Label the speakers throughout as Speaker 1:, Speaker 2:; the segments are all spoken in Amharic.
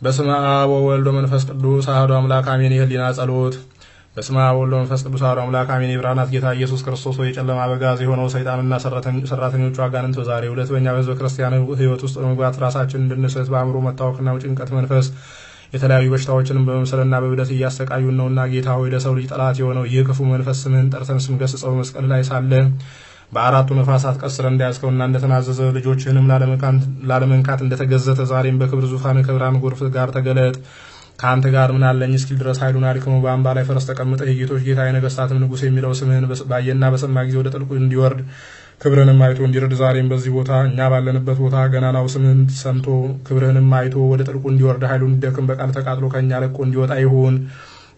Speaker 1: በስመ አብ ወወልድ ወመንፈስ ቅዱስ አሐዱ አምላክ አሜን። የህሊና ጸሎት። በስመ አብ ወወልድ ወመንፈስ ቅዱስ አሐዱ አምላክ አሜን። የብርሃናት ጌታ ኢየሱስ ክርስቶስ ወይ የጨለማ አበጋዝ የሆነው ሰይጣንና ሰራተኞቹ አጋንንት በዛሬው ዕለት በእኛ በሕዝበ ክርስቲያን ሕይወት ውስጥ በመግባት ራሳችን እንድንስት በአእምሮ መታወክና ጭንቀት መንፈስ የተለያዩ በሽታዎችንም በመምሰልና በብደት እያሰቃዩን ነውና ጌታ ሆይ ለሰው ልጅ ጠላት የሆነው ይህ ክፉ መንፈስ ስምህን ጠርተን ስንገስጸው መስቀል ላይ ሳለ በአራቱ ነፋሳት ቀስረ እንዳያስከውና እንደተናዘዘ ልጆችህንም ላለመንካት እንደተገዘተ ዛሬም በክብር ዙፋን ከብርሃን ጎርፍ ጋር ተገለጥ። ከአንተ ጋር ምን አለኝ እስኪል ድረስ ኃይሉን አድክሞ በአምባ ላይ ፈረስ ተቀምጠህ የጌቶች ጌታ የነገስታትም ንጉሥ የሚለው ስምህን ባየና በሰማ ጊዜ ወደ ጥልቁ እንዲወርድ ክብርህንም አይቶ እንዲረድ ዛሬም በዚህ ቦታ እኛ ባለንበት ቦታ ገናናው ስምህን ሰምቶ ክብርህንም አይቶ ወደ ጥልቁ እንዲወርድ ኃይሉን እንዲደክም በቃል ተቃጥሎ ከእኛ ለቆ እንዲወጣ ይሁን።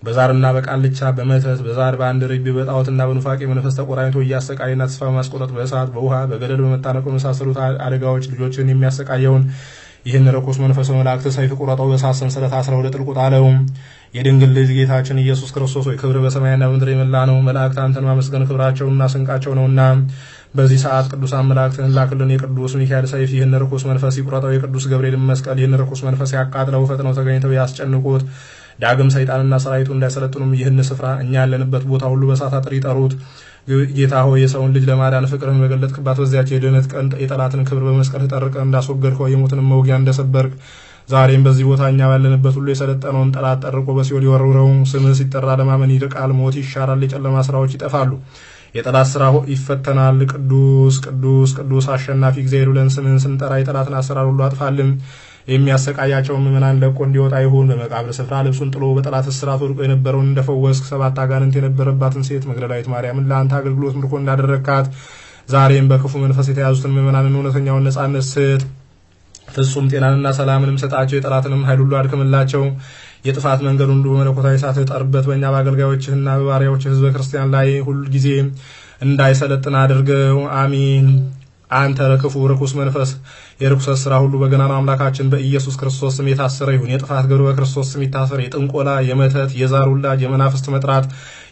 Speaker 1: በዛርና በቃልቻ በመተት በዛር በአንድ ርግብ በጣዖትና በኑፋቄ መንፈስ ተቆራኝቶ እያሰቃየና ተስፋ በማስቆረጥ በእሳት በውሃ በገደል በመታነቅ በመሳሰሉት አደጋዎች ልጆችን የሚያሰቃየውን ይህን ርኩስ መንፈስ መላእክት ሰይፍ ቁረጠው በእሳት ሰንሰለት አስረው ወደ ጥልቁ ጣለው። የድንግል ልጅ ጌታችን ኢየሱስ ክርስቶስ ወይ ክብር በሰማይና በምድር የመላ ነው። መላእክት አንተን ማመስገን ክብራቸውና ስንቃቸው ነውና በዚህ ሰዓት ቅዱሳን መላእክትን ላክልን። የቅዱስ ሚካኤል ሰይፍ ይህን ርኩስ መንፈስ ይቁረጠው። የቅዱስ ገብርኤል መስቀል ይህን ርኩስ መንፈስ ያቃጥለው። ፈጥነው ተገኝተው ያስጨንቁት። ዳግም ሰይጣንና ሰራዊቱ እንዳይሰለጥኑም ይህን ስፍራ እኛ ያለንበት ቦታ ሁሉ በእሳት አጥር ይጠሩት። ጌታ ሆይ የሰውን ልጅ ለማዳን ፍቅርን በገለጥክባት በዚያች የድህነት ቀን የጠላትን ክብር በመስቀል ተጠርቀህ እንዳስወገድከው የሞትንም መውጊያ እንደሰበርክ ዛሬም በዚህ ቦታ እኛ ባለንበት ሁሉ የሰለጠነውን ጠላት ጠርቆ በሲኦል ይወርውረው። ስምህ ሲጠራ ለማመን ይርቃል፣ ሞት ይሻራል፣ የጨለማ ስራዎች ይጠፋሉ፣ የጠላት ስራ ይፈተናል። ቅዱስ ቅዱስ ቅዱስ አሸናፊ እግዚአብሔር ብለን ስምህን ስንጠራ የጠላትን አሰራር ሁሉ አጥፋልን። የሚያሰቃያቸው ምዕመናን ለቆ እንዲወጣ ይሁን። በመቃብር ስፍራ ልብሱን ጥሎ በጠላት እስራት ወድቆ የነበረውን እንደፈወስክ ሰባት አጋንንት የነበረባትን ሴት መግደላዊት ማርያምን ለአንተ አገልግሎት ምርኮ እንዳደረግካት ዛሬም በክፉ መንፈስ የተያዙትን ምዕመናንን እውነተኛውን ነጻነት ስጥ። ፍጹም ጤናንና ሰላምንም ሰጣቸው። የጠላትንም ኃይል ሁሉ አድክምላቸው። የጥፋት መንገዱን ሁሉ በመለኮታዊ እሳት ጠርበት። በእኛ በአገልጋዮችህና በባሪያዎችህ ሕዝበ ክርስቲያን ላይ ሁል ጊዜ እንዳይሰለጥን አድርገው። አሚን። አንተ ለክፉ ርኩስ መንፈስ የርኩሰት ስራ ሁሉ በገናናው አምላካችን በኢየሱስ ክርስቶስ ስም የታሰረ ይሁን። የጥፋት ግብር በክርስቶስ ስም ይታሰር። የጥንቆላ፣ የመተት፣ የዛር ውላጅ፣ የመናፍስት መጥራት፣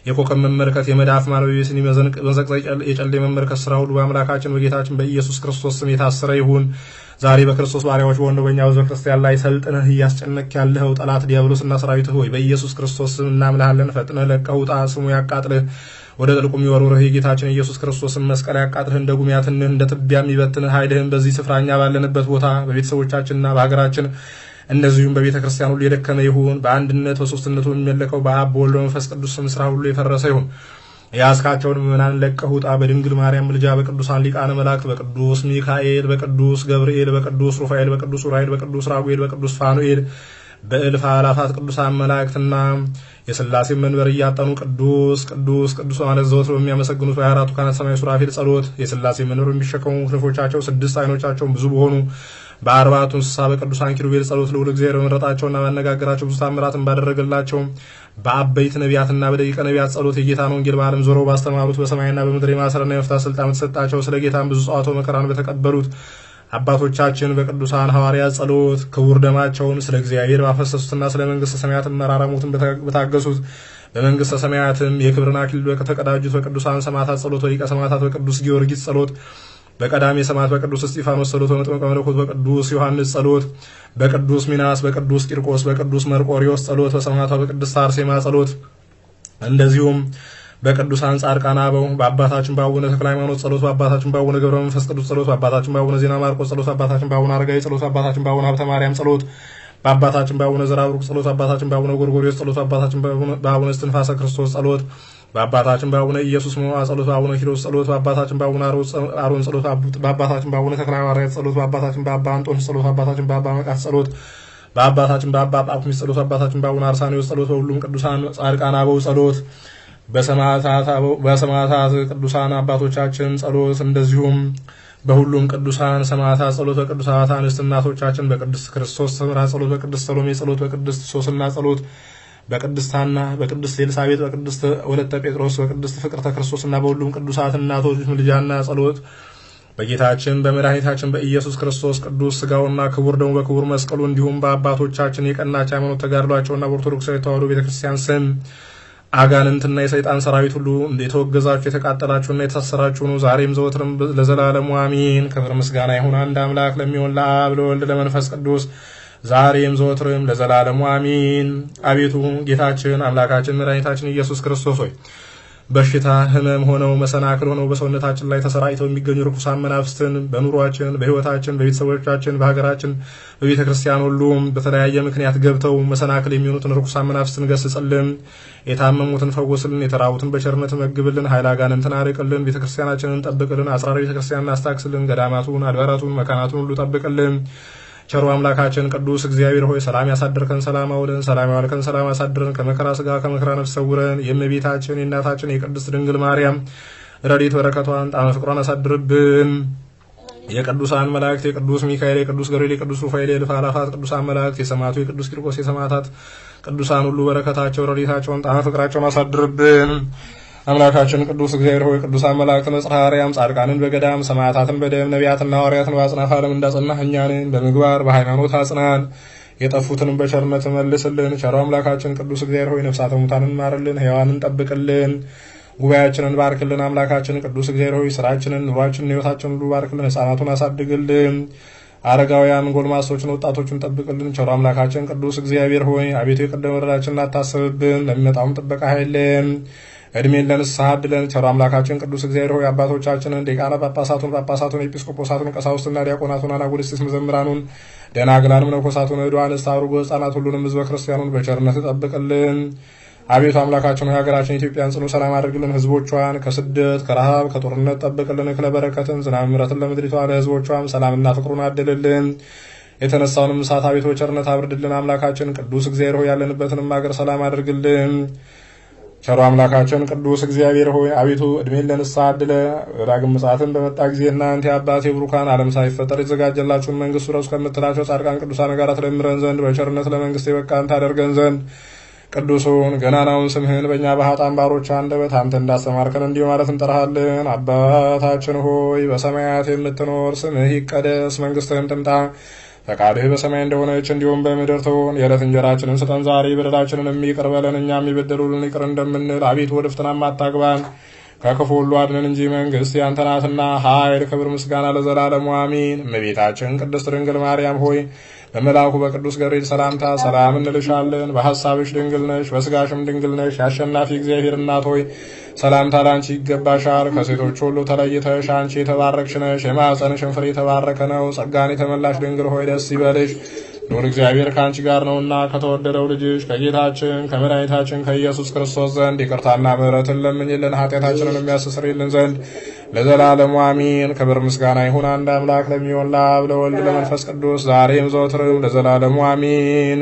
Speaker 1: የኮከብ መመልከት፣ የመዳፍ ማለቤስን መዘቅዘቅ፣ የጨሌ መመልከት ስራ ሁሉ በአምላካችን በጌታችን በኢየሱስ ክርስቶስ ስም የታሰረ ይሁን። ዛሬ በክርስቶስ ባሪያዎች በሆነው በእኛ ሕዝበ ክርስቲያን ላይ ሰልጥነህ እያስጨነቅ ያለኸው ጠላት ዲያብሎስና ሰራዊትህ ሆይ በኢየሱስ ክርስቶስ ስም እናምልሃለን። ፈጥነህ ለቀህ ውጣ። ስሙ ያቃጥልህ፣ ወደ ጥልቁ የሚወርውርህ የጌታችን ኢየሱስ ክርስቶስን መስቀል ያቃጥልህ፣ እንደ ጉም ያትንህ፣ እንደ ትቢያ የሚበትንህ ኃይልህን በዚህ ስፍራ እኛ ባለንበት ቦታ በቤተሰቦቻችንና በሀገራችን እንደዚሁም በቤተ ክርስቲያን ሁሉ የደከመ ይሁን። በአንድነት በሶስትነቱ የሚመለከው በአብ በወልድ በመንፈስ ቅዱስ ስም ስራ ሁሉ የፈረሰ ይሁን። የያዝካቸውን ምዕመናን ለቀህ ውጣ። በድንግል ማርያም ምልጃ በቅዱሳን ሊቃነ መላእክት በቅዱስ ሚካኤል፣ በቅዱስ ገብርኤል፣ በቅዱስ ሩፋኤል፣ በቅዱስ ኡራኤል፣ በቅዱስ ራጉኤል፣ በቅዱስ ፋኑኤል በእልፍ አላፋት ቅዱሳን መላእክትና የሥላሴ መንበር እያጠኑ ቅዱስ ቅዱስ ቅዱስ ማለት ዘወትር በሚያመሰግኑት በአራቱ ካህናተ ሰማይ ሱራፌል ጸሎት የሥላሴ መንበር የሚሸከሙ ክንፎቻቸው 6 ዓይኖቻቸውን ብዙ በሆኑ በአርባቱ እንስሳ በቅዱሳን ኪሩቤል ጸሎት ልዑል እግዚአብሔር በመረጣቸውና ባነጋገራቸው ብዙ ታምራትን ባደረገላቸው በአበይት ነቢያትና በደቂቀ ነቢያት ጸሎት የጌታን ወንጌል በዓለም ዞረው ባስተማሩት በሰማይና በምድር የማሰርና የመፍታት ስልጣን ተሰጣቸው። ስለ ጌታን ብዙ ጸዋቶ መከራን በተቀበሉት አባቶቻችን በቅዱሳን ሐዋርያት ጸሎት ክቡር ደማቸውን ስለ እግዚአብሔር ባፈሰሱትና ስለ መንግስተ ሰማያት መራራ ሞትን በታገሱት በመንግስተ ሰማያትም የክብርን አክሊል በተቀዳጁት በቅዱሳን ሰማዕታት ጸሎት በሊቀ ሰማዕታት በቅዱስ ጊዮርጊስ ጸሎት በቀዳሜ ሰማዕት በቅዱስ እስጢፋኖስ ጸሎት በመጥምቀ መለኮት በቅዱስ ዮሐንስ ጸሎት በቅዱስ ሚናስ በቅዱስ ቂርቆስ በቅዱስ መርቆሪዎስ ጸሎት በሰማዕቷ በቅድስት አርሴማ ጸሎት እንደዚሁም በቅዱሳን ጻድቃን አበው በአባታችን በአቡነ ተክለ ሃይማኖት ጸሎት በአባታችን በአቡነ ገብረ መንፈስ ቅዱስ ጸሎት በአባታችን በአቡነ ዜና ማርቆስ ጸሎት በአባታችን በአቡነ አረጋዊ ጸሎት በአባታችን በአቡነ ሀብተ ማርያም ጸሎት በአባታችን በአቡነ ዘራብሩክ ጸሎት በአባታችን በአቡነ ጎርጎርዮስ ጸሎት በአባታችን በአቡነ እስትንፋሰ ክርስቶስ ጸሎት በአባታችን በአቡነ ኢየሱስ ሞዐ ጸሎት በአቡነ ኪሮስ ጸሎት በአባታችን በአቡነ አሮን ጸሎት በአባታችን በአቡነ ተክለ ሃይማኖት ጸሎት በአባታችን በአባ አንጦንስ ጸሎት በአባታችን በአባ መቃርስ ጸሎት በአባታችን በአባ ጳኩሚስ ጸሎት በአባታችን በአቡነ አርሳኔዎስ ጸሎት በሁሉም ቅዱሳን ጻድቃን አበው ጸሎት በሰማዕታት ቅዱሳን አባቶቻችን ጸሎት እንደዚሁም በሁሉም ቅዱሳን ሰማዕታት ጸሎት በቅዱሳት አንስት እናቶቻችን በቅድስት ክርስቶስ ሰምራ ጸሎት በቅድስት ሰሎሜ ጸሎት በቅድስት ሶስና ጸሎት በቅድስት ሐና በቅድስት ኤልሳቤጥ በቅድስት ወለተ ጴጥሮስ በቅድስት ፍቅርተ ክርስቶስና በሁሉም ቅዱሳት እናቶች ምልጃና ጸሎት በጌታችን በመድኃኒታችን በኢየሱስ ክርስቶስ ቅዱስ ሥጋውና ክቡር ደሙ በክቡር መስቀሉ እንዲሁም በአባቶቻችን የቀናች ሃይማኖት ተጋድሏቸውና በኦርቶዶክሳዊት ተዋሕዶ ቤተክርስቲያን ስም አጋንንትና የሰይጣን ሰራዊት ሁሉ የተወገዛችሁ የተቃጠላችሁና የታሰራችሁ ነው ዛሬም ዘወትርም ለዘላለሙ አሜን። ክብር ምስጋና ይሁን አንድ አምላክ ለሚሆን ለአብ ለወልድ ለመንፈስ ቅዱስ ዛሬም ዘወትርም ለዘላለሙ አሚን። አቤቱ ጌታችን አምላካችን መድኃኒታችን ኢየሱስ ክርስቶስ ሆይ በሽታ ህመም ሆነው መሰናክል ሆነው በሰውነታችን ላይ ተሰራጭተው የሚገኙ ርኩሳን መናፍስትን በኑሯችን፣ በህይወታችን፣ በቤተሰቦቻችን፣ በሀገራችን፣ በቤተ ክርስቲያን ሁሉ በተለያየ ምክንያት ገብተው መሰናክል የሚሆኑትን ርኩሳን መናፍስትን ገስጽልን፣ የታመሙትን ፈውስልን፣ የተራቡትን በቸርነት መግብልን፣ ኃይለ አጋንንትን አርቅልን፣ ቤተ ክርስቲያናችንን ጠብቅልን፣ አጽራረ ቤተ ክርስቲያንን አስታክስልን፣ ገዳማቱን፣ አድባራቱን፣ መካናቱን ሁሉ ጠብቅልን። ቸሩ አምላካችን ቅዱስ እግዚአብሔር ሆይ ሰላም ያሳድርከን፣ ሰላም አውለን፣ ሰላም ያዋልከን፣ ሰላም አሳድረን፣ ከመከራ ስጋ ከመከራ ነፍስ ሰውረን። የእመቤታችን የእናታችን የቅድስት ድንግል ማርያም ረድኤት በረከቷን ጣዕመ ፍቅሯን አሳድርብን። የቅዱሳን መላእክት የቅዱስ ሚካኤል፣ የቅዱስ ገብርኤል፣ የቅዱስ ሩፋኤል፣ የእልፍ አእላፋት ቅዱሳን መላእክት፣ የሰማዕቱ የቅዱስ ቂርቆስ የሰማዕታት ቅዱሳን ሁሉ በረከታቸው ረድኤታቸውን ጣዕመ ፍቅራቸውን አሳድርብን። አምላካችን ቅዱስ እግዚአብሔር ሆይ ቅዱሳን መላእክትን በጽርሐ አርያም፣ ጻድቃንን በገዳም፣ ሰማዕታትን በደም፣ ነቢያትና ሐዋርያትን በአጽናፈ ዓለም እንዳጸናህ እኛንን በምግባር በሃይማኖት አጽናን። የጠፉትንም በቸርነት መልስልን። ቸሩ አምላካችን ቅዱስ እግዚአብሔር ሆይ ነፍሳተ ሙታንን ማርልን፣ ሕያዋንን ጠብቅልን፣ ጉባኤያችንን ባርክልን። አምላካችን ቅዱስ እግዚአብሔር ሆይ ስራችንን፣ ኑሯችንን፣ ሕይወታችንን ሁሉ ባርክልን። ሕፃናቱን አሳድግልን። አረጋውያን ጎልማሶችን፣ ወጣቶችን ጠብቅልን። ቸሩ አምላካችን ቅዱስ እግዚአብሔር ሆይ አቤቱ የቀደመ በደላችንን አታስብብን፣ ለሚመጣውም ጥበቃ ኃይልን እድሜን ለንስሐ አድለን። ቸሩ አምላካችን ቅዱስ እግዚአብሔር ሆይ አባቶቻችንን ሊቃነ ጳጳሳቱን፣ ኤጲስቆጶሳቱን፣ ቀሳውስትና ዲያቆናቱን፣ አናጉንስጢስ መዘምራኑን፣ ደናግላን፣ መነኮሳቱን፣ ዕዱዋን፣ አንስት፣ አርጎ ሕፃናት ሁሉንም ሕዝበ ክርስቲያኑን በቸርነት ጠብቅልን። አቤቱ አምላካችን ሆይ ሀገራችን ኢትዮጵያን ጽኑ ሰላም አድርግልን። ሕዝቦቿን ከስደት ከረሃብ ከጦርነት ጠብቅልን። እክለ በረከትን ዝናብ ምሕረትን ለምድሪቷ ለሕዝቦቿም ሰላምና ፍቅሩን አድልልን። የተነሳውንም እሳት አቤቱ በቸርነት አብርድልን። አምላካችን ቅዱስ እግዚአብሔር ሆይ ያለንበትንም ሀገር ሰላም አድርግልን። ቸሩ አምላካችን ቅዱስ እግዚአብሔር ሆይ አቤቱ እድሜን ለንስሐ አድለ ዳግም ምጽአትን በመጣ ጊዜ እናንተ የአባቴ ብሩካን ዓለም ሳይፈጠር የተዘጋጀላችሁን መንግስት ውረሱ ከምትላቸው ጻድቃን ቅዱሳን ጋር ትደምረን ዘንድ በቸርነት ለመንግስት የበቃን ታደርገን ዘንድ ቅዱሱን ገናናውን ስምህን በእኛ በኃጥአን ባሮች አንደበት አንተ እንዳስተማርከን እንዲሁ ማለት እንጠራሃለን። አባታችን ሆይ በሰማያት የምትኖር ስምህ ይቀደስ፣ መንግስትህም ትምጣ፣ ፈቃድህ በሰማይ እንደሆነች እንዲሁም በምድር ትሁን። የዕለት እንጀራችንን ስጠን ዛሬ፣ በደላችንን ይቅር በለን እኛም የበደሉንን ይቅር እንደምንል፣ አቤቱ ወደ ፈተናም አታግባን ከክፉ ሁሉ አድነን እንጂ መንግስት ያንተ ናትና፣ ኃይል፣ ክብር፣ ምስጋና ለዘላለሙ አሚን። እመቤታችን ቅድስት ድንግል ማርያም ሆይ በመልአኩ በቅዱስ ገብርኤል ሰላምታ ሰላም እንልሻለን። በሐሳብሽ ድንግል ነሽ፣ በስጋሽም ድንግል ነሽ። የአሸናፊ እግዚአብሔር እናት ሆይ ሰላምታ ላንቺ ይገባሻል። ከሴቶች ሁሉ ተለይተሽ አንቺ የተባረክሽ ነሽ፣ የማኅፀንሽም ፍሬ የተባረከ ነው። ጸጋን የተመላሽ ድንግል ሆይ ደስ ይበልሽ፣ ኑር እግዚአብሔር ከአንቺ ጋር ነውና ከተወደደው ልጅሽ ከጌታችን ከመድኃኒታችን ከኢየሱስ ክርስቶስ ዘንድ ይቅርታና ምሕረትን ለምኝልን ኃጢአታችንን የሚያስተሰርይልን ዘንድ ለዘላለሙ አሚን። ክብር ምስጋና ይሁን አንድ አምላክ ለሚሆን ለአብ ለወልድ ለመንፈስ ቅዱስ ዛሬም ዘወትርም ለዘላለሙ አሚን።